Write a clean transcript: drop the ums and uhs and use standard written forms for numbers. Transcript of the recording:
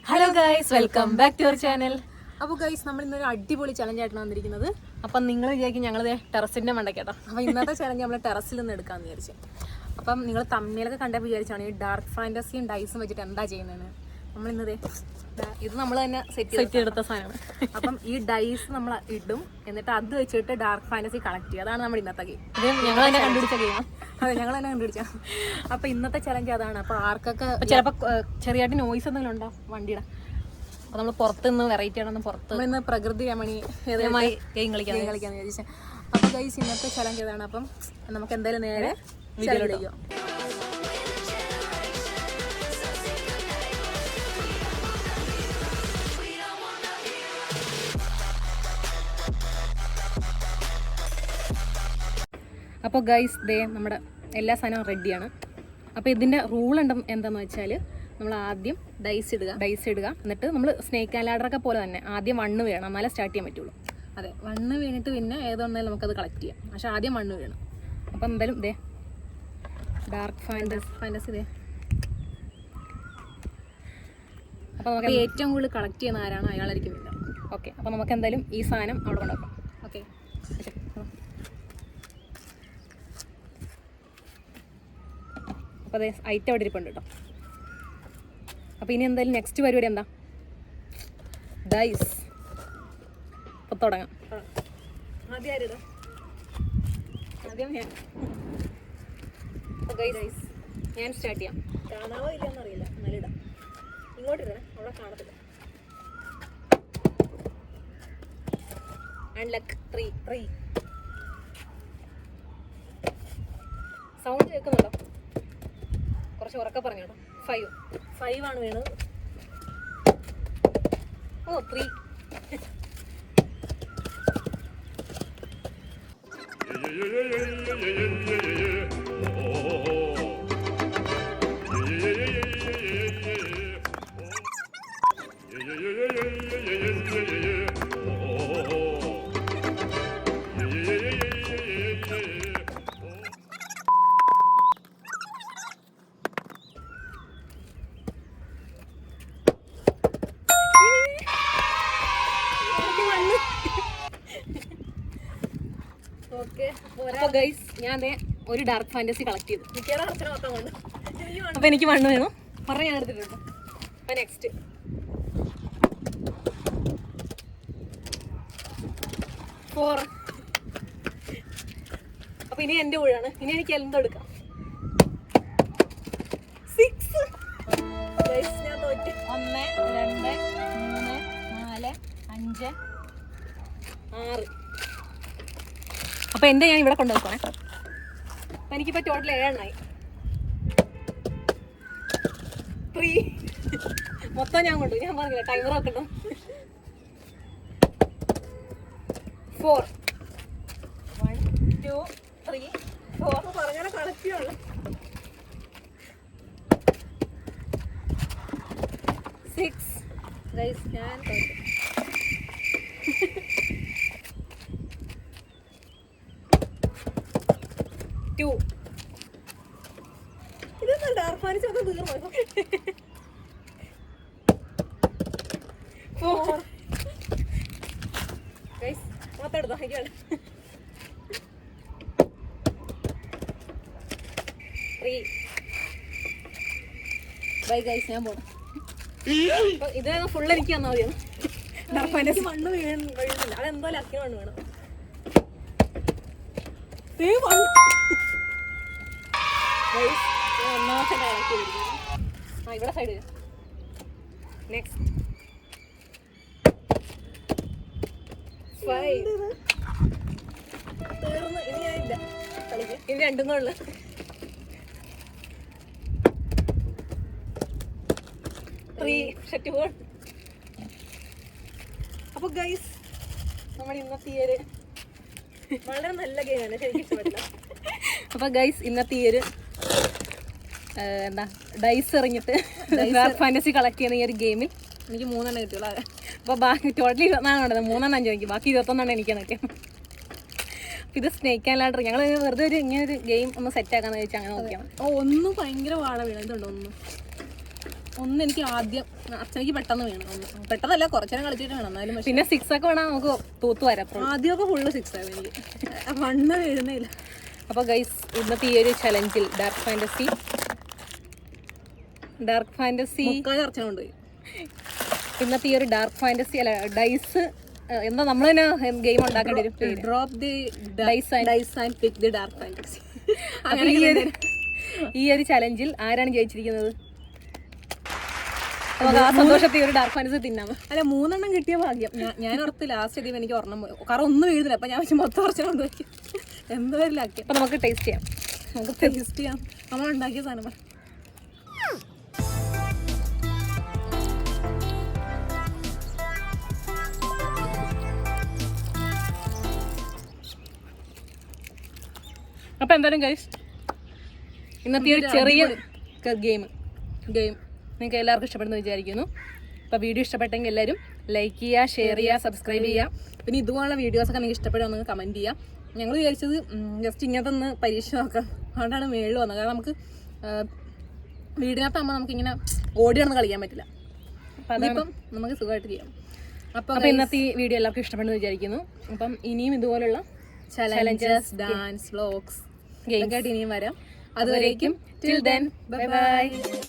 Hello guys, welcome back to our channel. അപ്പോൾ guys, നമ്മൾ ഇന്നൊരു അടിപൊളി ചലഞ്ച് ആയിട്ടാണ് വന്നിരിക്കുന്നത്. അപ്പം നിങ്ങൾ വിചാരിക്കും ഞങ്ങൾ ടെറസിന്റെ മണ്ടക്കേട്ടോ. അപ്പോൾ ഇന്നത്തെ ചലഞ്ച് നമ്മൾ ടെറസിൽ നിന്ന് എടുക്കാമെന്ന് വിചാരിച്ചു. അപ്പം നിങ്ങൾ തമ്മിലൊക്കെ കണ്ടപ്പോൾ വിചാരിച്ചാണ് ഈ ഡാർക്ക് ഫാൻറ്റസിയും ഡൈസും വെച്ചിട്ട് എന്താ ചെയ്യുന്നതെന്ന്. നമ്മളിന്നത് ഇത് നമ്മൾ തന്നെ സെറ്റ് എടുത്ത സാധനമാണ്. അപ്പം ഈ ഡൈസ് നമ്മൾ ഇടും, എന്നിട്ട് അത് വെച്ചിട്ട് ഡാർക്ക് ഫാൻറ്റസി കളക്ട് ചെയ്യും. അതാണ് നമ്മുടെ ഇന്നത്തെ ഗെയിം. ഞങ്ങൾ തന്നെ കണ്ടുപിടിച്ച ഗെയിം. അതെ, ഞങ്ങൾ തന്നെ കണ്ടുപിടിച്ച. അപ്പോൾ ഇന്നത്തെ ചലഞ്ച് അതാണ്. അപ്പോൾ ആർക്കൊക്കെ ചിലപ്പോൾ ചെറിയായിട്ട് നോയ്സ് എന്തെങ്കിലും ഉണ്ടോ വണ്ടിയുടെ, അപ്പോൾ നമ്മൾ പുറത്തുനിന്ന് വെറൈറ്റി ആണെന്ന് പുറത്ത് നമ്മളിന്ന് പ്രകൃതി രമണി ഏതുമായി ഗെയിം കളിക്കാമെന്ന് വിചാരിച്ചാൽ. അപ്പോൾ ഗൈസ്, ഇന്നത്തെ ചലഞ്ച് അതാണ്. അപ്പം നമുക്ക് എന്തായാലും നേരെ വീഡിയോയിലേക്ക്. അപ്പോൾ ഗൈസ്, ദേ നമ്മുടെ എല്ലാ സാധനവും റെഡിയാണ്. അപ്പോൾ ഇതിൻ്റെ റൂൾ എന്താണെന്ന് വെച്ചാൽ നമ്മൾ ആദ്യം ഡൈസ് ഇടുക. എന്നിട്ട് നമ്മൾ സ്നേക്ക് ആൻഡ് ലാഡറൊക്കെ പോലെ തന്നെ ആദ്യം 1 വീഴണം, എന്നാലേ സ്റ്റാർട്ട് ചെയ്യാൻ പറ്റുള്ളൂ. അതെ, 1 വീണിട്ട് പിന്നെ ഏതൊന്നാലും നമുക്കത് കളക്ട് ചെയ്യാം. പക്ഷെ ആദ്യം 1 വീഴണം. അപ്പോൾ എന്തായാലും ഇതേ ഡാർക്ക് ഫാൻറ്റസി ഇതേ. അപ്പോൾ നമുക്ക് ഏറ്റവും കൂടുതൽ കളക്ട് ചെയ്യുന്ന ആരാണോ അയാളായിരിക്കും വിന്നർ. ഓക്കെ, അപ്പോൾ നമുക്ക് എന്തായാലും ഈ സാധനം അവിടെ കൊണ്ടുവെക്കാം. ഓക്കെ, അപ്പോൾ അതേ ഐറ്റം അവിടെ ഇരിപ്പുണ്ട് കേട്ടോ. അപ്പോൾ ഇനി എന്തായാലും നെക്സ്റ്റ് പരിപാടി എന്താ? ഡൈസ്. അപ്പോൾ തുടങ്ങാം. ആദ്യം ആരിടാം? ആദ്യം ഞാൻ. അപ്പോൾ ഗൈസ്, ഞാൻ സ്റ്റാർട്ട് ചെയ്യാം. കാണാവോ ഇല്ലയെന്നറിയില്ല, എന്നാലും ഇടാം. ഇങ്ങോട്ട് ഇടണേ, അവിടെ കാണത്തില്ല. അൺലക്ക് 3 സൗണ്ട് കേൾക്കുന്നുണ്ടോ? കുറച്ച് ഉറക്കെ പറഞ്ഞു കേട്ടോ. 5 ആണ് വീണത്. ഓ 3. അപ്പോൾ ഗൈസ്, ഞാൻ ഒരു ഡാർക്ക് ഫാൻറ്റസി കളക്ട് ചെയ്തു. അപ്പോൾ എനിക്ക് 1 വേണം. പറഞ്ഞ് ഞാൻ എടുത്തിട്ടുണ്ട്. അപ്പോൾ നെക്സ്റ്റ് 4. അപ്പോൾ ഇനി എൻ്റെ ഊഴാണ്. ഇനി എനിക്ക് എന്തോ എടുക്കാം. 6. ഞാൻ തോറ്റ്. 1 2 3 4 5 6. അപ്പോൾ എൻ്റെ ഞാൻ ഇവിടെ കൊണ്ടുവെക്കണേ. അപ്പം എനിക്കിപ്പോൾ ടോട്ടൽ 7 3. മൊത്തം ഞാൻ കൊണ്ടു. ഞാൻ പറഞ്ഞില്ല, ടൈമർ നോക്കണ്ടോ. 4 1 2 3 4 പറഞ്ഞാൽ കളക്റ്റിയുള്ളൂ. 6. ഗൈസ്, ഞാൻ തോറ്റു. 2. ഇതെന്താ ഡാർക്ക് ഫാൻറ്റസി ഒക്കെ തീർന്നു. 4. ഗൈസ്, മൊത്തം എടുത്തോ. എനിക്ക് വേണ്ട. 3. ബൈ ഗൈസ്, ഞാൻ പോണം. ഇത് ഫുള്ള് എനിക്ക് തന്നാൽ മതിയാണ്. Dark fantasy 1 വീഴുന്നില്ല. അതെന്തോ ലക്കി 1 വേണം. ഒന്നാമത്തെ കളക്ട് ചെയ്തിരിക്കുന്നു. ഇവിടെ സൈഡ് നെക്സ്റ്റ് 5. തീർന്നു. ഇനി ഞാനില്ല കളിക്ക്. ഇനി 2 കൊള്ളു. 3. Shut ball. അപ്പോൾ ഗൈസ്, നമ്മുടെ ഇന്നത്തെ ഈ ഒരു വളരെ നല്ല ഗെയിമാണ്, ശരിക്കും ഇഷ്ടപ്പെട്ടില്ല. അപ്പോൾ ഗൈസ്, ഇന്നത്തെ ഈ ഒരു എന്താ ഡൈസ് എറിഞ്ഞിട്ട് ഡാർക്ക് ഫാൻറ്റസി കളക്ട് ചെയ്യുന്ന ഈ ഒരു ഗെയിമിൽ എനിക്ക് 3 കിട്ടിയുള്ളൂ. അപ്പോൾ ബാക്കി ടോട്ടൽ 24 ഉണ്ടത്. 3 5 എനിക്ക്, ബാക്കി 21 എനിക്ക് നിൽക്കാം. ഇത് സ്നേക്ക് ആൻഡ് ലാഡർ. ഞങ്ങൾ വെറുതെ ഒരു ഇങ്ങനൊരു ഗെയിം ഒന്ന് സെറ്റ് ആക്കാന്ന് വെച്ചാൽ അങ്ങനെ നോക്കിയാണ്. ഒന്നും ഭയങ്കര വാഴ വീണ. ഇതുണ്ടോ? ഒന്ന് എനിക്ക് ആദ്യം അച്ഛനക്ക് പെട്ടെന്ന് വീണം പെട്ടെന്നല്ല കുറച്ചേരം കളിച്ചിട്ട് വേണം എന്നാലും പിന്നെ 6 ഒക്കെ വേണം നമുക്ക് തൂത്ത് വരാം. ആദ്യമൊക്കെ ഫുള്ള് 6 ആയിരുന്നു എനിക്ക് മണ്ണ് വീഴുന്നില്ല. അപ്പോൾ ഗൈസ് ഇന്നത്തെ ഈ ഒരു ചലഞ്ചിൽ ഡാർക്ക് ഫാൻറ്റസി ചർച്ച കൊണ്ടുപോയി. ഇന്നത്തെ ഈ ഒരു ഡാർക്ക് ഫാൻറ്റസി അല്ല ഡൈസ് എന്താ നമ്മൾ തന്നെ ഗെയിം ഉണ്ടാക്കേണ്ടി വരും. Drop the dice and pick the dark fantasy. ഈ ഒരു ചലഞ്ചിൽ ആരാണ് ജയിച്ചിരിക്കുന്നത്? നമുക്ക് ആ സന്തോഷത്തിൽ ഒരു ഡാർക്ക് ഫാൻറ്റസി തിന്നാം. അല്ല 3 എണ്ണം കിട്ടിയ ഭാഗ്യം. ഞാൻ ഓർത്ത് ലാസ്റ്റ് എത്തിയപ്പോൾ എനിക്ക് ഒരെണ്ണം പോയി. കാരണം ഒന്നും വീഴുന്നില്ല. അപ്പം ഞാൻ വെച്ച് മൊത്തം കുറച്ച് കൊണ്ടുപോയി എന്തായാലും. അപ്പം നമുക്ക് ടേസ്റ്റ് ചെയ്യാം. നമ്മൾ ഉണ്ടാക്കിയ സാധനം. അപ്പം എന്തായാലും ഗൈസ് ഇന്നത്തെ ഒരു ചെറിയ ഗെയിം നിങ്ങൾക്ക് എല്ലാവർക്കും ഇഷ്ടപ്പെടുന്നു വിചാരിക്കുന്നു. അപ്പോൾ വീഡിയോ ഇഷ്ടപ്പെട്ടെങ്കിൽ എല്ലാവരും ലൈക്ക് ചെയ്യുക, ഷെയർ ചെയ്യുക, സബ്സ്ക്രൈബ് ചെയ്യുക. പിന്നെ ഇതുപോലുള്ള വീഡിയോസൊക്കെ നിങ്ങൾക്ക് ഇഷ്ടപ്പെടുമെന്ന് കമൻറ്റ് ചെയ്യാം. ഞങ്ങൾ വിചാരിച്ചത് ജസ്റ്റ് ഇങ്ങനത്തെ ഒന്ന് പരീക്ഷ നോക്കാം. അതുകൊണ്ടാണ് മേളിൽ വന്നത്. കാരണം നമുക്ക് വീടിനകത്താകുമ്പോൾ നമുക്കിങ്ങനെ ഓടി നടന്ന് കളിക്കാൻ പറ്റില്ല. അപ്പം നമുക്ക് സുഖമായിട്ട് ചെയ്യാം. അപ്പോൾ ഇന്നത്തെ ഈ വീഡിയോ എല്ലാവർക്കും ഇഷ്ടപ്പെടുന്നു വിചാരിക്കുന്നു. അപ്പം ഇനിയും ഇതുപോലുള്ള ചലഞ്ചസ്, ഡാൻസ്, വ്ലോഗ്സ് ഗെയിം ആയിട്ട് ഇനിയും വരാം. അതുവരേക്കും till then, bye bye.